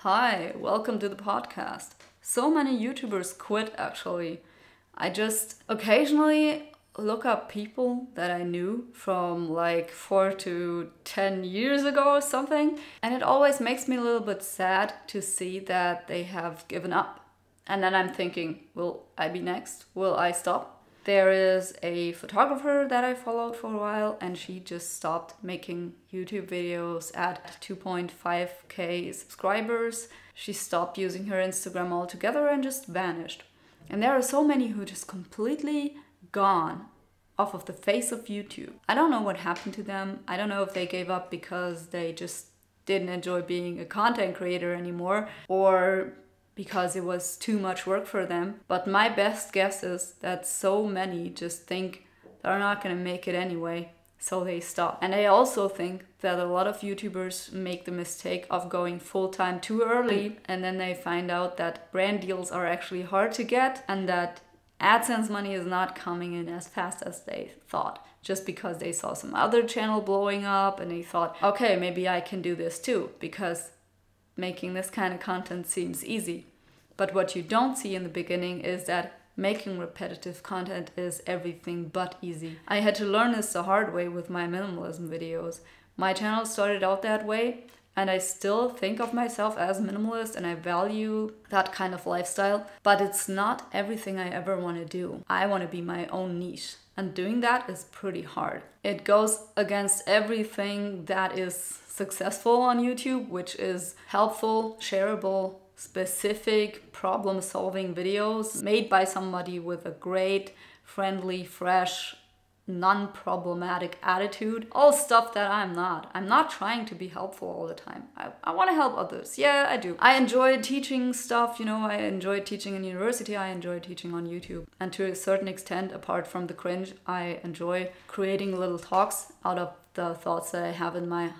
Hi, welcome to the podcast. So many YouTubers quit actually. I just occasionally look up people that I knew from like 4 to 10 years ago or something, and it always makes me a little bit sad to see that they have given up. And then I'm thinking, will I be next? Will I stop? There is a photographer that I followed for a while, and she just stopped making YouTube videos at 2.5k subscribers. She stopped using her Instagram altogether and just vanished. And there are so many who just completely gone off of the face of YouTube. I don't know what happened to them. I don't know if they gave up because they just didn't enjoy being a content creator anymore, or because it was too much work for them. But my best guess is that so many just think they're not gonna make it anyway, so they stop. And I also think that a lot of YouTubers make the mistake of going full-time too early, and then they find out that brand deals are actually hard to get and that AdSense money is not coming in as fast as they thought, just because they saw some other channel blowing up and they thought, okay, maybe I can do this too, because making this kind of content seems easy. But what you don't see in the beginning is that making repetitive content is everything but easy. I had to learn this the hard way with my minimalism videos. My channel started out that way, and I still think of myself as minimalist and I value that kind of lifestyle, but it's not everything I ever want to do. I want to be my own niche. And doing that is pretty hard. It goes against everything that is successful on YouTube, which is helpful, shareable, specific, problem-solving videos made by somebody with a great, friendly, fresh, non-problematic attitude. All stuff that I'm not. I'm not trying to be helpful all the time. I want to help others. Yeah, I do. I enjoy teaching stuff, I enjoy teaching in university, I enjoy teaching on YouTube. And to a certain extent, apart from the cringe, I enjoy creating little talks out of the thoughts that I have in my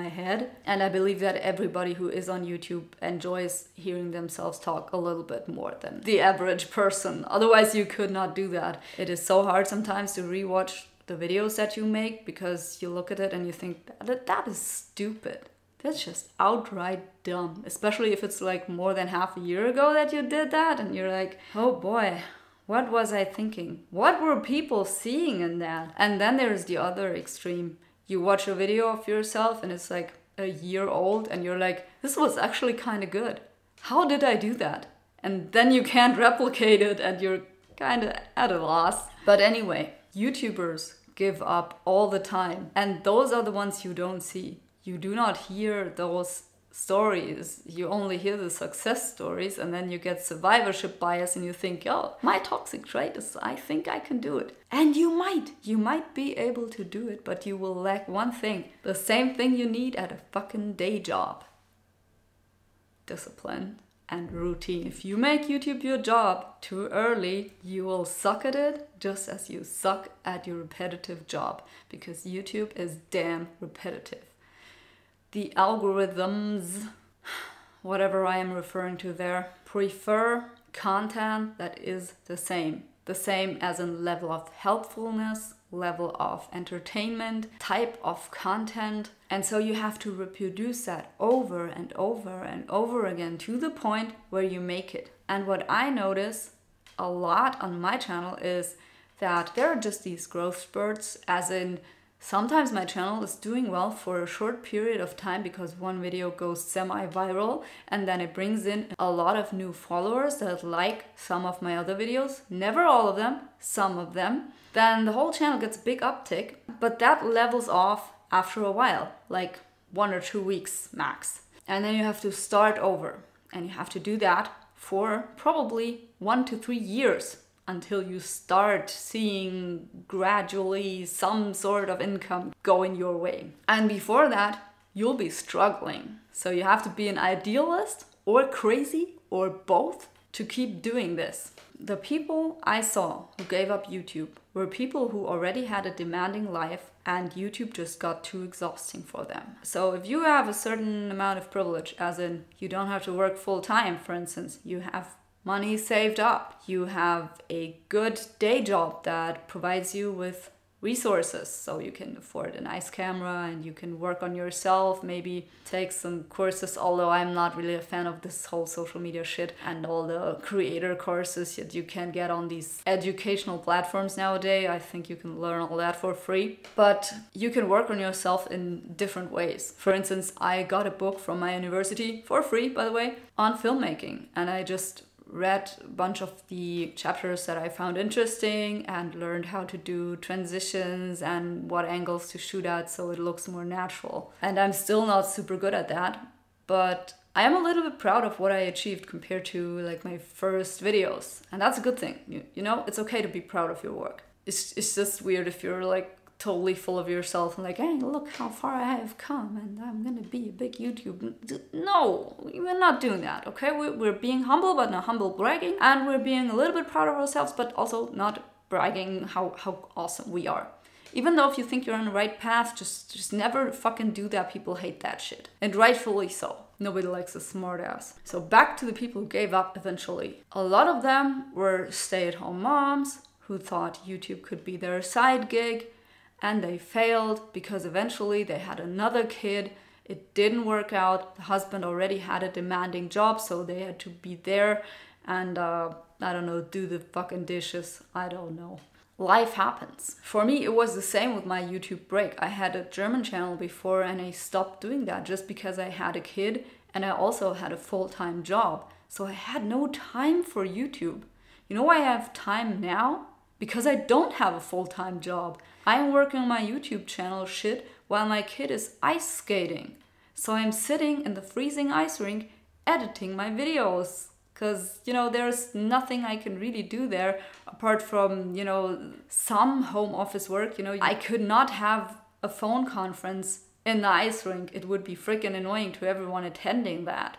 head. And I believe that everybody who is on YouTube enjoys hearing themselves talk a little bit more than the average person. Otherwise you could not do that. It is so hard sometimes to rewatch the videos that you make, because you look at it and you think that is stupid. That's just outright dumb. Especially if it's like more than half a year ago that you did that and you're like, oh boy, what was I thinking? What were people seeing in that? And then there's the other extreme. You watch a video of yourself and it's like a year old and you're like, this was actually kind of good. How did I do that? And then you can't replicate it and you're kind of at a loss. But anyway, YouTubers give up all the time. And those are the ones you don't see. You do not hear those stories. You only hear the success stories, and then you get survivorship bias and you think, oh, my toxic trait is I think I can do it. And you might be able to do it, but you will lack one thing. The same thing you need at a fucking day job. Discipline and routine. If you make YouTube your job too early, you will suck at it just as you suck at your repetitive job, because YouTube is damn repetitive. The algorithms, whatever I am referring to there, prefer content that is the same. The same as in level of helpfulness, level of entertainment, type of content. And so you have to reproduce that over and over and over again to the point where you make it. And what I notice a lot on my channel is that there are just these growth spurts, as in sometimes my channel is doing well for a short period of time because one video goes semi-viral and then it brings in a lot of new followers that like some of my other videos. Never all of them, some of them. Then the whole channel gets a big uptick, but that levels off after a while, like 1 or 2 weeks max. And then you have to start over, and you have to do that for probably 1 to 3 years. Until you start seeing gradually some sort of income going your way. And before that, you'll be struggling. So you have to be an idealist or crazy or both to keep doing this. The people I saw who gave up YouTube were people who already had a demanding life and YouTube just got too exhausting for them. So if you have a certain amount of privilege, as in you don't have to work full time, for instance, you have money saved up, you have a good day job that provides you with resources. So you can afford a nice camera and you can work on yourself, maybe take some courses, although I'm not really a fan of this whole social media shit and all the creator courses that you can get on these educational platforms nowadays. I think you can learn all that for free, but you can work on yourself in different ways. For instance, I got a book from my university for free, by the way, on filmmaking, and I just read a bunch of the chapters that I found interesting and learned how to do transitions and what angles to shoot at so it looks more natural. And I'm still not super good at that, but I am a little bit proud of what I achieved compared to like my first videos. And that's a good thing. You know, it's okay to be proud of your work. It's just weird if you're like totally full of yourself and like, hey, look how far I have come and I'm gonna be a big YouTuber. No, we're not doing that, okay? We're being humble, but not humble bragging, and we're being a little bit proud of ourselves, but also not bragging how awesome we are. Even though if you think you're on the right path, just never fucking do that. People hate that shit. And rightfully so. Nobody likes a smart ass. So back to the people who gave up eventually. A lot of them were stay-at-home moms who thought YouTube could be their side gig, and they failed because eventually they had another kid. It didn't work out. The husband already had a demanding job, so they had to be there and, I don't know, do the fucking dishes. I don't know. Life happens. For me, it was the same with my YouTube break. I had a German channel before and I stopped doing that just because I had a kid and I also had a full-time job. So I had no time for YouTube. You know why I have time now? Because I don't have a full-time job. I am working on my YouTube channel shit while my kid is ice skating. So I'm sitting in the freezing ice rink editing my videos. Because, you know, there's nothing I can really do there apart from, you know, some home office work. You know, I could not have a phone conference in the ice rink. It would be freaking annoying to everyone attending that.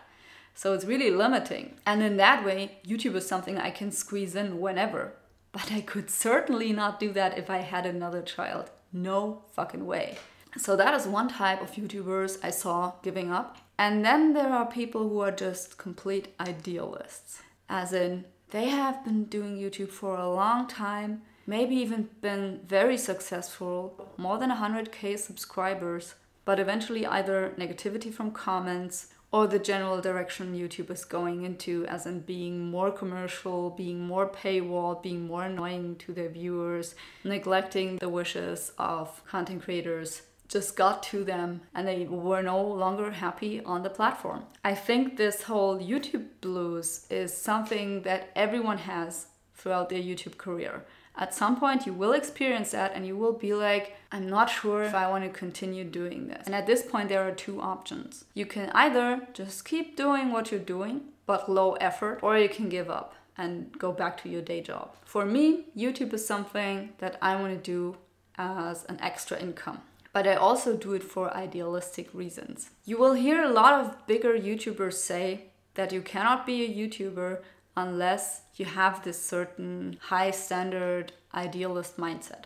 So it's really limiting. And in that way, YouTube is something I can squeeze in whenever. But I could certainly not do that if I had another child. No fucking way. So that is one type of YouTubers I saw giving up. And then there are people who are just complete idealists. As in, they have been doing YouTube for a long time, maybe even been very successful, more than 100k subscribers, but eventually either negativity from comments or the general direction YouTube is going into, as in being more commercial, being more paywall, being more annoying to their viewers, neglecting the wishes of content creators, just got to them and they were no longer happy on the platform. I think this whole YouTube blues is something that everyone has throughout their YouTube career. At some point you will experience that and you will be like, I'm not sure if I want to continue doing this. And at this point there are two options. You can either just keep doing what you're doing, but low effort, or you can give up and go back to your day job. For me, YouTube is something that I want to do as an extra income. But I also do it for idealistic reasons. You will hear a lot of bigger YouTubers say that you cannot be a YouTuber unless you have this certain high standard idealist mindset.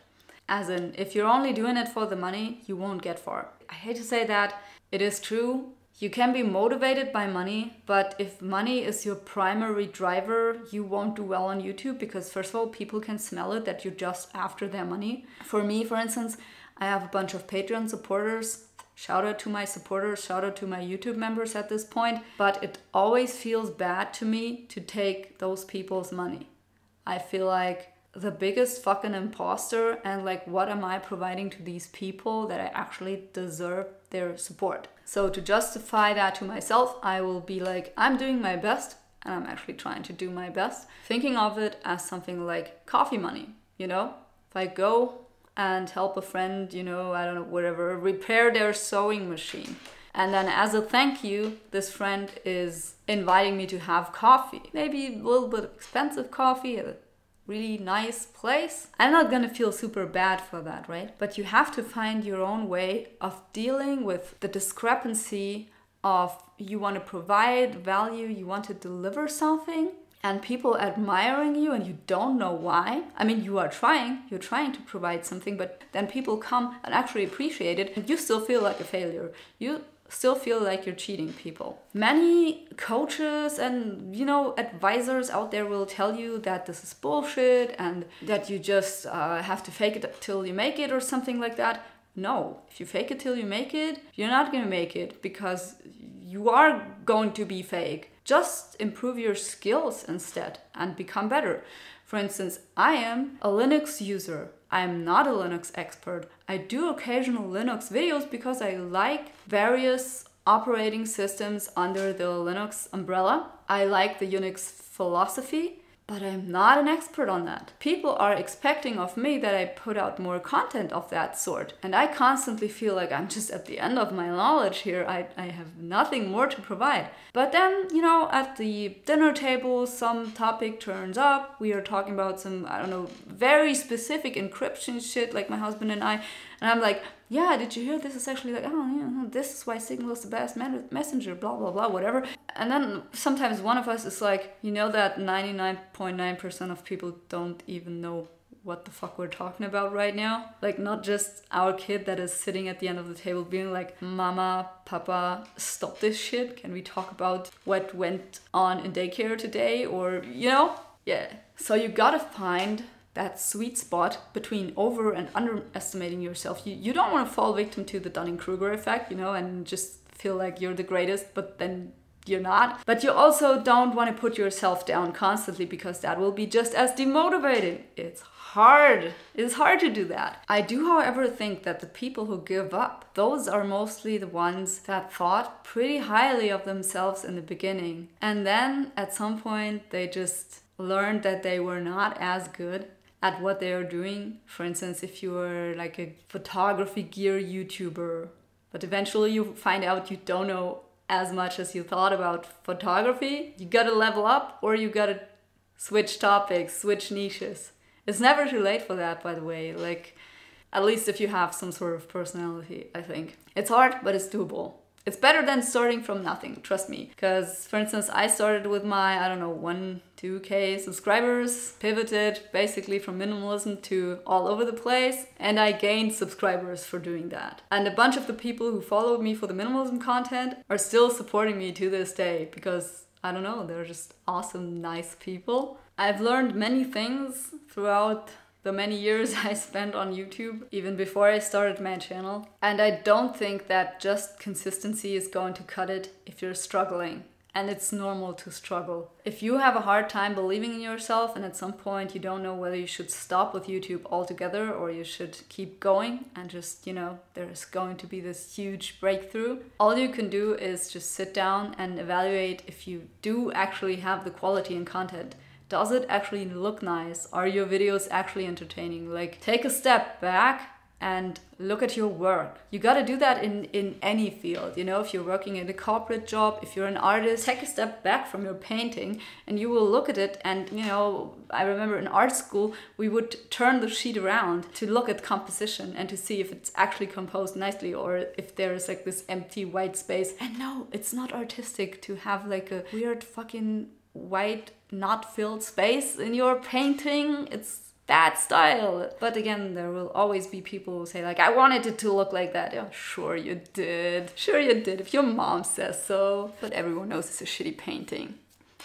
As in, if you're only doing it for the money, you won't get far. I hate to say that, it is true. You can be motivated by money, but if money is your primary driver, you won't do well on YouTube because first of all, people can smell it that you're just after their money. For me, for instance, I have a bunch of Patreon supporters. Shout out to my supporters, shout out to my YouTube members at this point. But it always feels bad to me to take those people's money. I feel like the biggest fucking imposter and like what am I providing to these people that I actually deserve their support. So to justify that to myself, I will be like, I'm doing my best and I'm actually trying to do my best. Thinking of it as something like coffee money, you know? If I go and help a friend, you know, I don't know, whatever, repair their sewing machine. And then as a thank you, this friend is inviting me to have coffee. Maybe a little bit expensive coffee at a really nice place. I'm not gonna feel super bad for that, right? But you have to find your own way of dealing with the discrepancy of you want to provide value, you want to deliver something, and people admiring you and you don't know why. I mean, you're trying to provide something, but then people come and actually appreciate it and you still feel like a failure. You still feel like you're cheating people. Many coaches and, advisors out there will tell you that this is bullshit and that you just have to fake it till you make it or something like that. No, if you fake it till you make it, you're not going to make it because you are going to be fake. Just improve your skills instead and become better. For instance, I am a Linux user. I am not a Linux expert. I do occasional Linux videos because I like various operating systems under the Linux umbrella. I like the Unix philosophy, but I'm not an expert on that. People are expecting of me that I put out more content of that sort. And I constantly feel like I'm just at the end of my knowledge here. I have nothing more to provide. But then, at the dinner table, some topic turns up. We are talking about some, very specific encryption shit, like my husband and I. And I'm like, yeah, did you hear this is actually like, this is why Signal is the best messenger, blah, blah, blah, whatever. And then sometimes one of us is like, that 99.9% of people don't even know what the fuck we're talking about right now. Like, not just our kid that is sitting at the end of the table being like, Mama, Papa, stop this shit. Can we talk about what went on in daycare today? Or, Yeah. So you gotta find that sweet spot between over and underestimating yourself. You don't want to fall victim to the Dunning-Kruger effect, and just feel like you're the greatest, but then you're not. But you also don't want to put yourself down constantly because that will be just as demotivating. It's hard. It's hard to do that. I do, however, think that the people who give up, those are mostly the ones that thought pretty highly of themselves in the beginning. And then at some point they just learned that they were not as good at what they are doing. For instance, if you were like a photography gear YouTuber, but eventually you find out you don't know as much as you thought about photography, you gotta level up or you gotta switch topics, switch niches. It's never too late for that, by the way. Like, at least if you have some sort of personality, I think. It's hard, but it's doable. It's better than starting from nothing, trust me. Because, for instance, I started with my, 2K subscribers, pivoted basically from minimalism to all over the place, and I gained subscribers for doing that. And a bunch of the people who followed me for the minimalism content are still supporting me to this day because, they're just awesome, nice people. I've learned many things throughout the many years I spent on YouTube, even before I started my channel. And I don't think that just consistency is going to cut it if you're struggling. And it's normal to struggle. If you have a hard time believing in yourself and at some point you don't know whether you should stop with YouTube altogether or you should keep going and just, there's going to be this huge breakthrough, all you can do is just sit down and evaluate if you do actually have the quality in content. Does it actually look nice? Are your videos actually entertaining? Like, take a step back and look at your work. You gotta do that in any field. If you're working in a corporate job, if you're an artist, take a step back from your painting and you will look at it. And, I remember in art school, we would turn the sheet around to look at composition and to see if it's actually composed nicely or if there's like this empty white space. And no, it's not artistic to have like a weird fucking white not filled space in your painting. It's bad style. But again, there will always be people who say like, I wanted it to look like that. Yeah, sure you did. Sure you did if your mom says so. But everyone knows it's a shitty painting.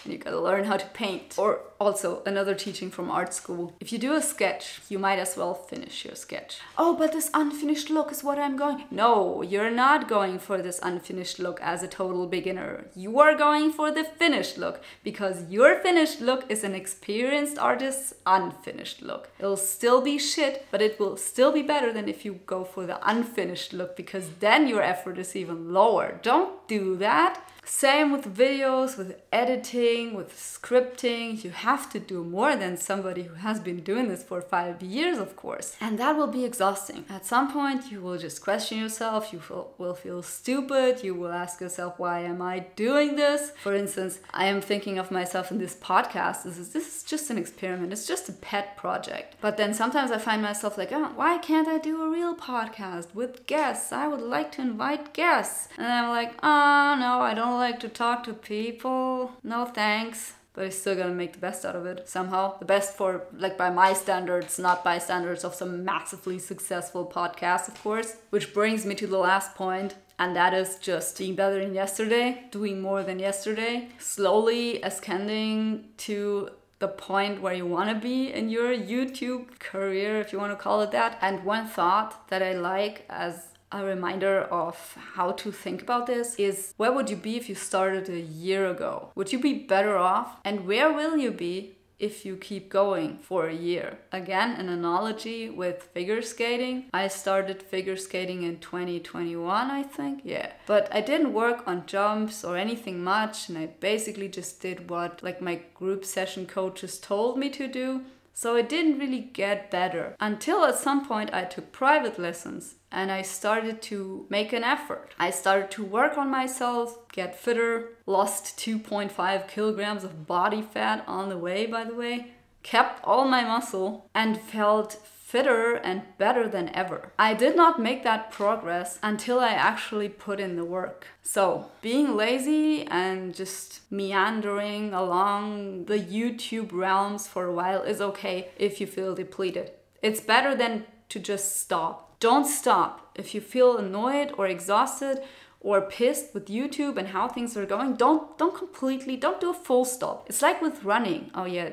And you gotta learn how to paint. Or also another teaching from art school. If you do a sketch, you might as well finish your sketch. Oh, but this unfinished look is what I'm going. No, you're not going for this unfinished look as a total beginner. You are going for the finished look because your finished look is an experienced artist's unfinished look. It'll still be shit, but it will still be better than if you go for the unfinished look because then your effort is even lower. Don't do that. Same with videos, with editing, with scripting. You have to do more than somebody who has been doing this for 5 years, of course. And that will be exhausting. At some point, you will just question yourself. You will feel stupid. You will ask yourself, why am I doing this? For instance, I am thinking of myself in this podcast. This is just an experiment. It's just a pet project. But then sometimes I find myself like, oh, why can't I do a real podcast with guests? I would like to invite guests. And I'm like, oh, no, I don't like to talk to people. No thanks. But I still gotta make the best out of it somehow. The best for, like, by my standards, not by standards of some massively successful podcast, of course. Which brings me to the last point. And that is just being better than yesterday, doing more than yesterday, slowly ascending to the point where you want to be in your YouTube career, if you want to call it that. And one thought that I like as a reminder of how to think about this is, where would you be if you started a year ago? Would you be better off? And where will you be if you keep going for a year? Again, an analogy with figure skating. I started figure skating in 2021, I think. Yeah. But I didn't work on jumps or anything much, and I basically just did what like my group session coaches told me to do. So it didn't really get better until at some point I took private lessons and I started to make an effort. I started to work on myself, get fitter, lost 2.5 kilograms of body fat on the way, by the way, kept all my muscle and felt fitter and better than ever. I did not make that progress until I actually put in the work. So being lazy and just meandering along the YouTube realms for a while is okay if you feel depleted. It's better than to just stop. Don't stop. If you feel annoyed or exhausted or pissed with YouTube and how things are going, don't do a full stop. It's like with running. Oh yeah,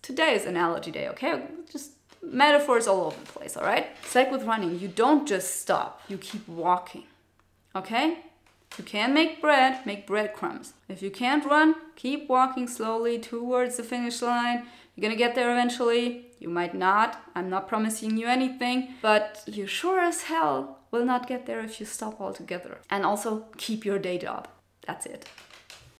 today is analogy day, okay? Just metaphors all over the place, all right? It's like with running. You don't just stop. You keep walking, okay? You can make bread, make breadcrumbs. If you can't run, keep walking slowly towards the finish line. You're gonna get there eventually. You might not. I'm not promising you anything, but you sure as hell will not get there if you stop altogether. And also, keep your day job. That's it.